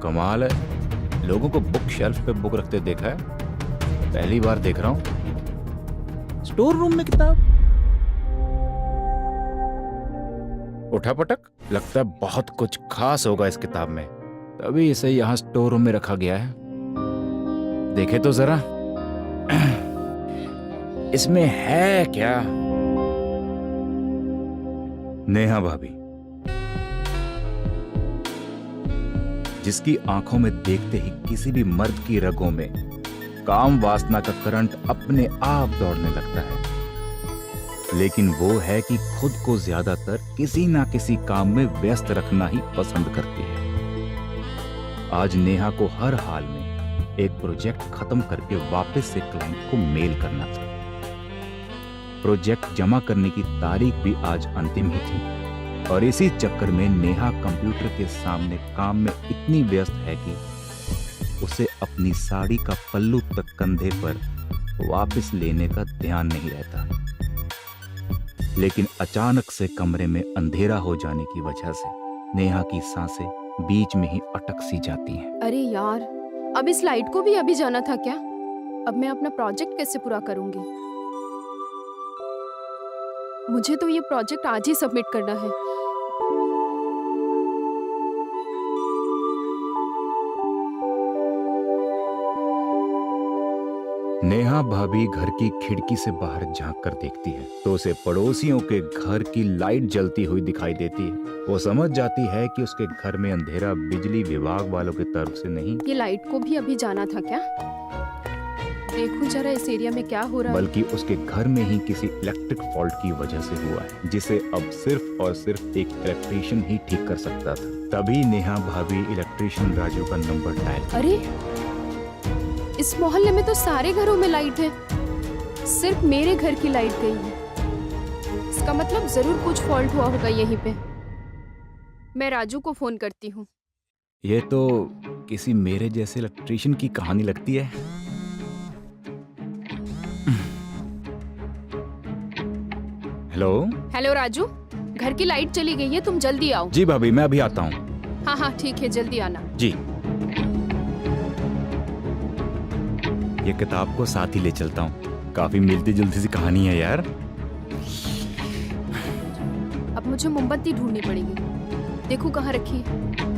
कमाल है, लोगों को बुक शेल्फ पे बुक रखते देखा है, पहली बार देख रहा हूं। स्टोर रूम में किताब, उठापटक, लगता है बहुत कुछ खास होगा इस किताब में, तभी इसे यहाँ स्टोर रूम में रखा गया है। देखे तो जरा इसमें है क्या? नेहा भाभी, जिसकी आंखों में देखते ही किसी भी मर्द की रगों में काम वासना का करंट अपने आप दौड़ने लगता है, लेकिन वो है कि खुद को ज्यादातर किसी ना किसी काम में व्यस्त रखना ही पसंद करती है। आज नेहा को हर हाल में एक प्रोजेक्ट खत्म करके वापस से क्लाइंट को मेल करना था। प्रोजेक्ट जमा करने की तारीख भी आज अंतिम ही थी और इसी चक्कर में नेहा कंप्यूटर के सामने काम में इतनी व्यस्त है कि उसे अपनी साड़ी का पल्लू तक कंधे पर वापस लेने का ध्यान नहीं रहता। लेकिन अचानक से कमरे में अंधेरा हो जाने की वजह से नेहा की सांसें बीच में ही अटक सी जाती हैं। अरे यार, अब इस लाइट को भी अभी जाना था क्या? अब मैं अपना प्रोजेक्ट कैसे पूरा करूंगी? मुझे तो ये प्रोजेक्ट आज ही सबमिट करना है। नेहा भाभी घर की खिड़की से बाहर झांक कर देखती है तो उसे पड़ोसियों के घर की लाइट जलती हुई दिखाई देती है। वो समझ जाती है कि उसके घर में अंधेरा बिजली विभाग वालों की तरफ से नहीं, ये लाइट को भी अभी जाना था क्या? देखूं जरा इस एरिया में क्या हो रहा है। बल्कि उसके घर में ही किसी इलेक्ट्रिक फॉल्ट की वजह से हुआ है, जिसे अब सिर्फ और सिर्फ एक इलेक्ट्रिशियन ही ठीक कर सकता था। तभी नेहा भाभी इलेक्ट्रिशियन राजू का नंबर डायल। अरे, इस मोहल्ले में तो सारे घरों में लाइट है, सिर्फ मेरे घर की लाइट गई है। इसका मतलब जरूर कुछ फॉल्ट हुआ होगा यहीं पे। मैं राजू को फोन करती हूँ। ये तो किसी मेरे जैसे इलेक्ट्रिशियन की कहानी लगती है। हेलो हेलो राजू, घर की लाइट चली गई है, तुम जल्दी आओ। जी भाभी, मैं अभी आता हूँ। हाँ हाँ ठीक है, जल्दी आना। जी। ये किताब को साथ ही ले चलता हूँ, काफी मिलती जुलती सी कहानी है यार। अब मुझे मोमबत्ती ढूंढनी पड़ेगी, देखो कहाँ रखी है।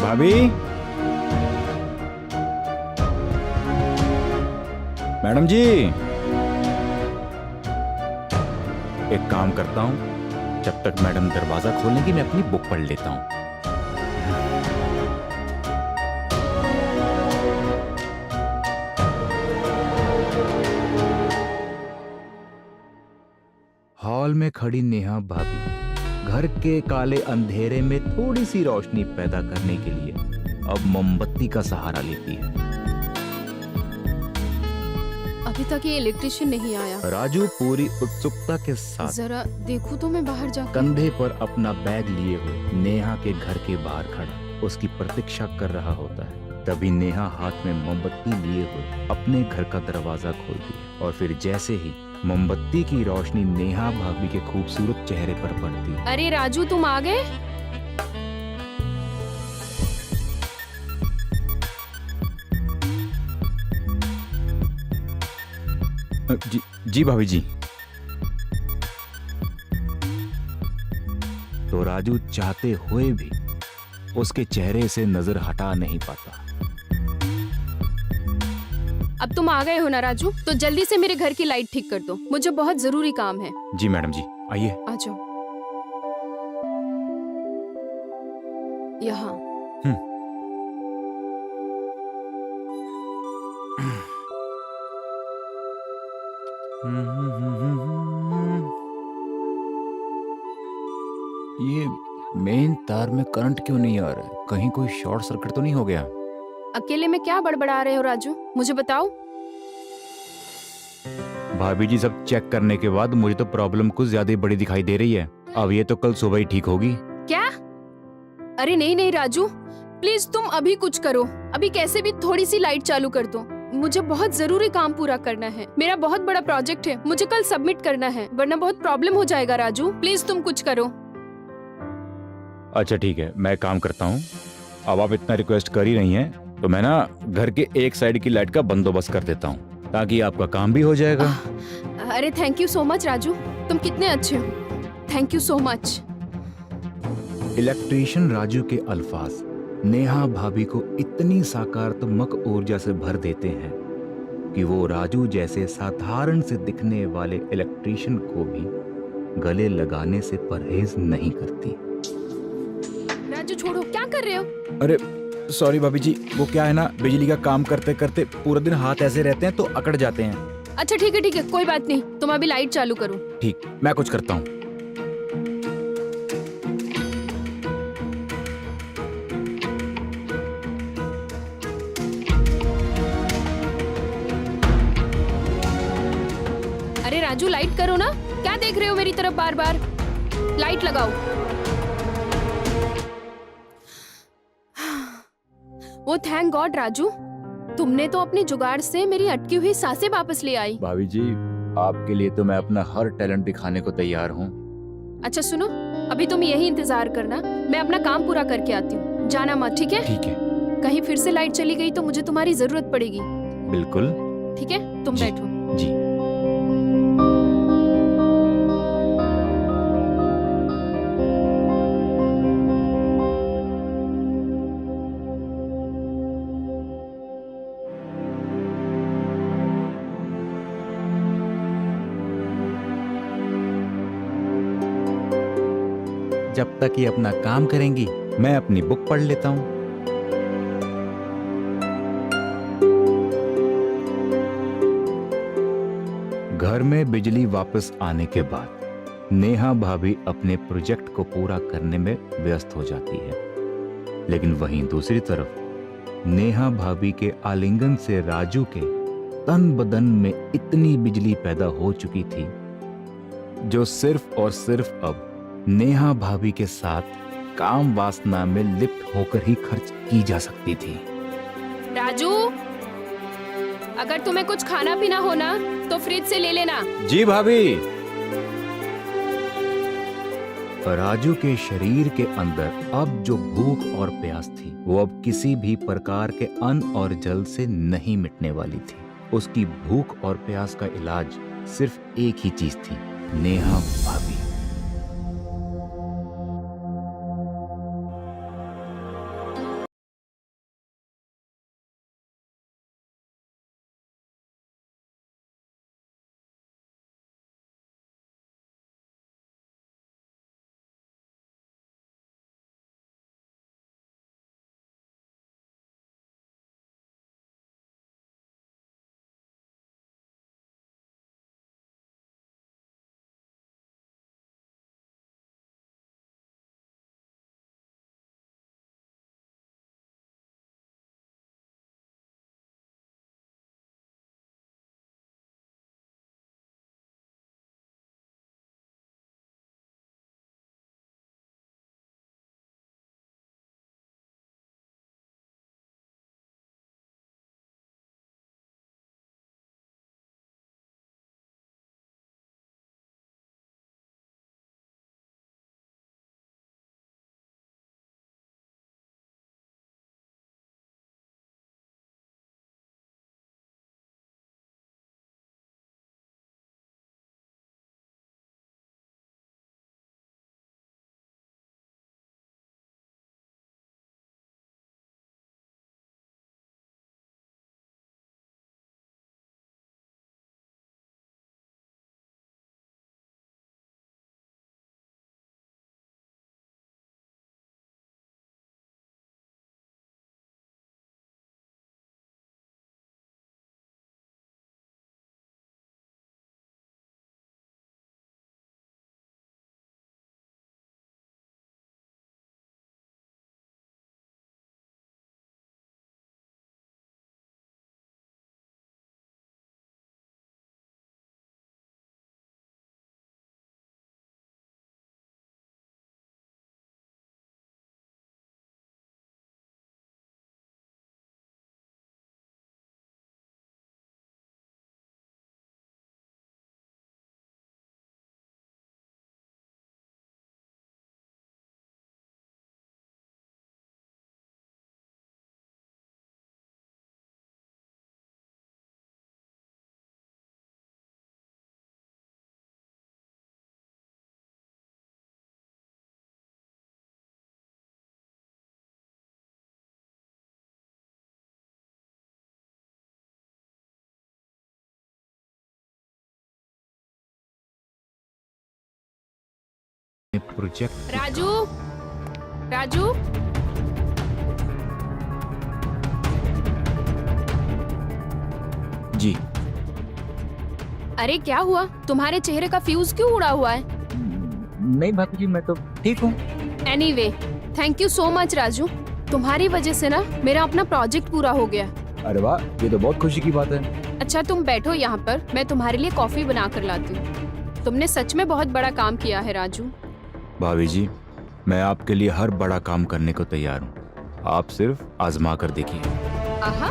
भाभी, मैडम जी, एक काम करता हूं, जब तक मैडम दरवाजा खोलेंगी मैं अपनी बुक पढ़ लेता हूं। हॉल में खड़ी नेहा भाभी घर के काले अंधेरे में थोड़ी सी रोशनी पैदा करने के लिए अब मोमबत्ती का सहारा लेती है। अभी तक ये इलेक्ट्रिशियन नहीं आया। राजू पूरी उत्सुकता के साथ जरा देखूं तो मैं बाहर जाकर। कंधे पर अपना बैग लिए हुए नेहा के घर के बाहर खड़ा उसकी प्रतीक्षा कर रहा होता है। तभी नेहा हाथ में मोमबत्ती लिए हुए अपने घर का दरवाजा खोलती है और फिर जैसे ही मोमबत्ती की रोशनी नेहा भाभी के खूबसूरत चेहरे पर पड़ती है। अरे राजू, तुम आ गए? जी भाभी जी। तो राजू चाहते हुए भी उसके चेहरे से नजर हटा नहीं पाता। अब तुम आ गए हो ना राजू, तो जल्दी से मेरे घर की लाइट ठीक कर दो, मुझे बहुत जरूरी काम है। जी मैडम जी, आइए। आ जाओ। यहाँ। हम्म। ये मेन तार में करंट क्यों नहीं आ रहा है? कहीं कोई शॉर्ट सर्किट तो नहीं हो गया? अकेले में क्या बड़बड़ा रहे हो राजू, मुझे बताओ। भाभी जी, सब चेक करने के बाद मुझे तो प्रॉब्लम कुछ ज्यादा ही बड़ी दिखाई दे रही है। अब ये तो कल सुबह ही ठीक होगी। क्या? अरे नहीं नहीं राजू, प्लीज तुम अभी कुछ करो। अभी कैसे भी थोड़ी सी लाइट चालू कर दो, मुझे बहुत जरूरी काम पूरा करना है। मेरा बहुत बड़ा प्रोजेक्ट है, मुझे कल सबमिट करना है, वरना बहुत प्रॉब्लम हो जाएगा राजू। प्लीज तुम कुछ करो। अच्छा ठीक है, मैं काम करता हूँ। अब आप इतना रिक्वेस्ट कर ही रही हैं, तो मैं ना घर के एक साइड की लाइट का बंदोबस्त कर देता हूँ, ताकि आपका काम भी हो जाएगा। अरे thank you so much Raju, तुम कितने अच्छे हो। Thank you so much. Electrician Raju के अल्फाज नेहा भाभी को इतनी सकारात्मक ऊर्जा से भर देते हैं कि वो राजू जैसे साधारण से दिखने वाले इलेक्ट्रीशियन को भी गले लगाने से परहेज नहीं करती। राजू छोड़ो, क्या कर रहे हो? अरे सॉरी भाभी जी, वो क्या है ना, बिजली का काम करते करते पूरा दिन हाथ ऐसे रहते हैं तो अकड़ जाते हैं। अच्छा ठीक है, कोई बात नहीं, तुम अभी लाइट चालू करो। ठीक, मैं कुछ करता हूँ। अरे राजू लाइट करो ना, क्या देख रहे हो मेरी तरफ बार बार? लाइट लगाओ। वो थैंक गॉड राजू, तुमने तो अपने जुगाड़ से मेरी अटकी हुई सांसें वापस ले आई। भाभी जी, आपके लिए तो मैं अपना हर टैलेंट दिखाने को तैयार हूँ। अच्छा सुनो, अभी तुम यही इंतजार करना, मैं अपना काम पूरा करके आती हूँ, जाना मत, ठीक है? ठीक है। कहीं फिर से लाइट चली गई तो मुझे तुम्हारी जरूरत पड़ेगी। बिल्कुल। ठीक है, तुम जी। बैठो। जी। जब तक ये अपना काम करेंगी, मैं अपनी बुक पढ़ लेता हूँ। घर में बिजली वापस आने के बाद नेहा भाभी अपने प्रोजेक्ट को पूरा करने में व्यस्त हो जाती है, लेकिन वहीं दूसरी तरफ नेहा भाभी के आलिंगन से राजू के तन बदन में इतनी बिजली पैदा हो चुकी थी, जो सिर्फ और सिर्फ अब नेहा भाभी के साथ काम वासना में लिप्त होकर ही खर्च की जा सकती थी। राजू, अगर तुम्हें कुछ खाना पीना हो ना तो फ्रिज से ले लेना। जी भाभी। राजू के शरीर के अंदर अब जो भूख और प्यास थी, वो अब किसी भी प्रकार के अन्न और जल से नहीं मिटने वाली थी। उसकी भूख और प्यास का इलाज सिर्फ एक ही चीज थी, नेहा भाभी। प्रोजेक्ट। राजू, राजू, जी। अरे क्या हुआ? तुम्हारे चेहरे का फ्यूज क्यों उड़ा हुआ है? नहीं भाभी जी, मैं तो ठीक हूँ। Anyway, thank you so much Raju. तुम्हारी वजह से ना मेरा अपना प्रोजेक्ट पूरा हो गया। अरे वाह, ये तो बहुत खुशी की बात है। अच्छा तुम बैठो यहाँ पर, मैं तुम्हारे लिए कॉफी बना कर लाती हूँ। तुमने सच में बहुत बड़ा काम किया है राजू। भाभी जी, मैं आपके लिए हर बड़ा काम करने को तैयार हूँ, आप सिर्फ आजमा कर देखिए। आहा।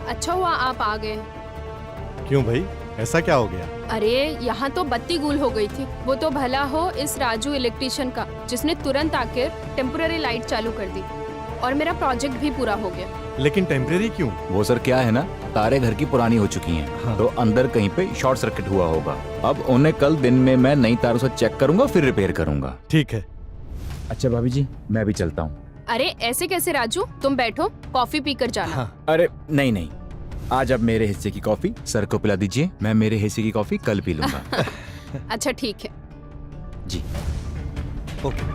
अच्छा हुआ आप आ गए। क्यों भाई, ऐसा क्या हो गया? अरे यहाँ तो बत्ती गुल हो गई थी। वो तो भला हो इस राजू इलेक्ट्रिशियन का, जिसने तुरंत आकर टेम्पोररी लाइट चालू कर दी और मेरा प्रोजेक्ट भी पूरा हो गया। लेकिन टेम्परेरी क्यों? वो सर क्या है ना, तारे घर की पुरानी हो चुकी हैं। हाँ। तो अंदर कहीं पे शॉर्ट सर्किट हुआ होगा। अब उन्हें कल दिन में मैं नई तारों से चेक करूंगा, फिर रिपेयर करूंगा। ठीक है। अच्छा भाभी जी, मैं भी चलता हूँ। अरे ऐसे कैसे राजू, तुम बैठो, कॉफी पीकर जाना। हाँ। अरे नहीं नहीं, आज अब मेरे हिस्से की कॉफी सर को पिला दीजिए, मैं मेरे हिस्से की कॉफी कल पी लूंगा। अच्छा ठीक है। जी। ओके।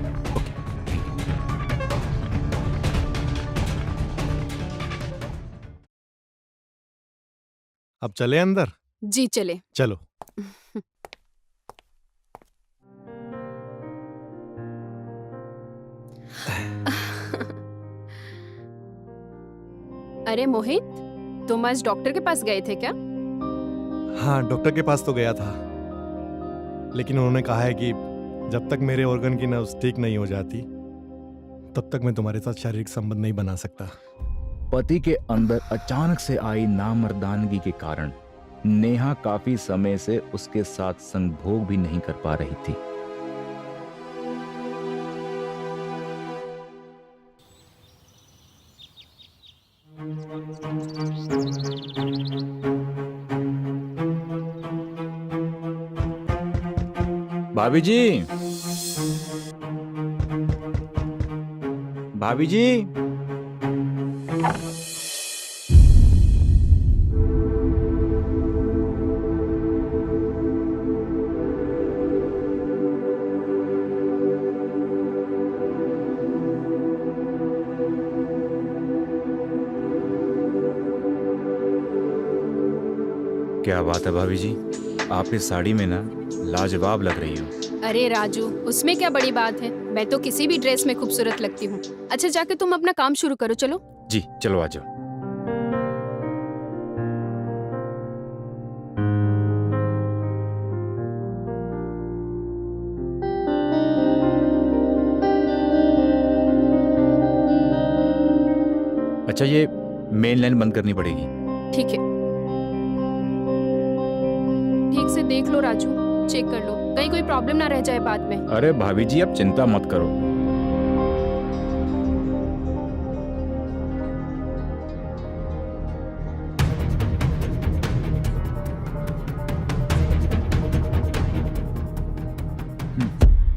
अब चले अंदर? जी चले। चलो। अरे मोहित, तुम आज डॉक्टर के पास गए थे क्या? हाँ, डॉक्टर के पास तो गया था, लेकिन उन्होंने कहा है कि जब तक मेरे ऑर्गन की नर्व्स ठीक नहीं हो जाती तब तक मैं तुम्हारे साथ शारीरिक संबंध नहीं बना सकता। पति के अंदर अचानक से आई नामर्दानगी के कारण नेहा काफी समय से उसके साथ संभोग भी नहीं कर पा रही थी। भाभी जी, भाभी जी, क्या बात है भाभी जी, आप इस साड़ी में ना लाजवाब लग रही हो। अरे राजू, उसमें क्या बड़ी बात है, मैं तो किसी भी ड्रेस में खूबसूरत लगती हूँ। अच्छा जाके तुम अपना काम शुरू करो, चलो। जी चलो आ जाओ। अच्छा ये मेन लाइन बंद करनी पड़ेगी। ठीक है, ठीक से देख लो राजू, चेक कर लो, कहीं कोई प्रॉब्लम ना रह जाए बाद में। अरे भाभी जी, आप चिंता मत करो।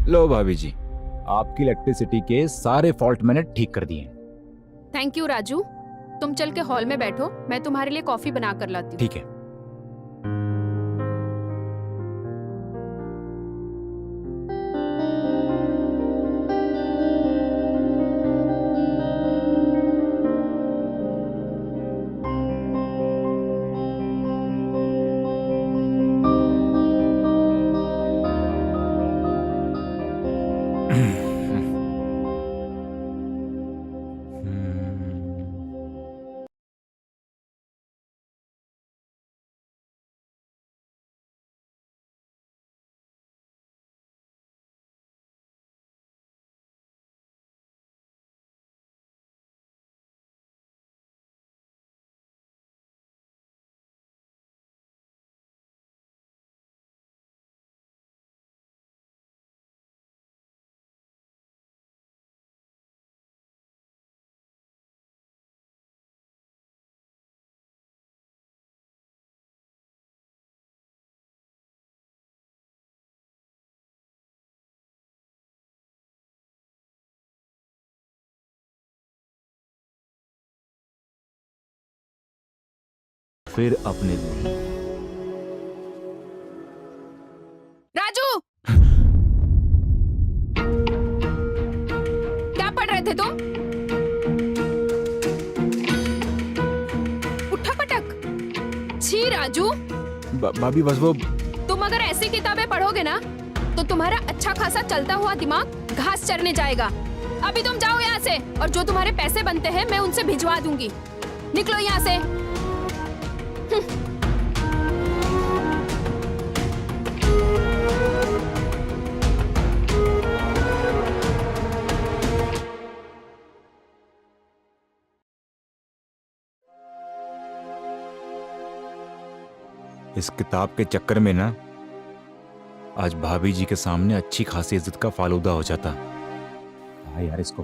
लो भाभी जी, आपकी इलेक्ट्रिसिटी के सारे फॉल्ट मैंने ठीक कर दिए। Thank you Raju. तुम चल के हॉल में बैठो, मैं तुम्हारे लिए कॉफी बना कर लाती हूँ। ठीक है। फिर अपने लिए। राजू थे तुम? उठा पटक। छी राजू, भाभी बस वो तुम अगर ऐसी किताबें पढ़ोगे ना तो तुम्हारा अच्छा खासा चलता हुआ दिमाग घास चरने जाएगा। अभी तुम जाओ यहाँ से, और जो तुम्हारे पैसे बनते हैं मैं उनसे भिजवा दूंगी। निकलो यहाँ से। इस किताब के चक्कर में ना आज भाभी जी के सामने अच्छी खासी इज्जत का फालूदा हो जाता। हाँ यार, इसको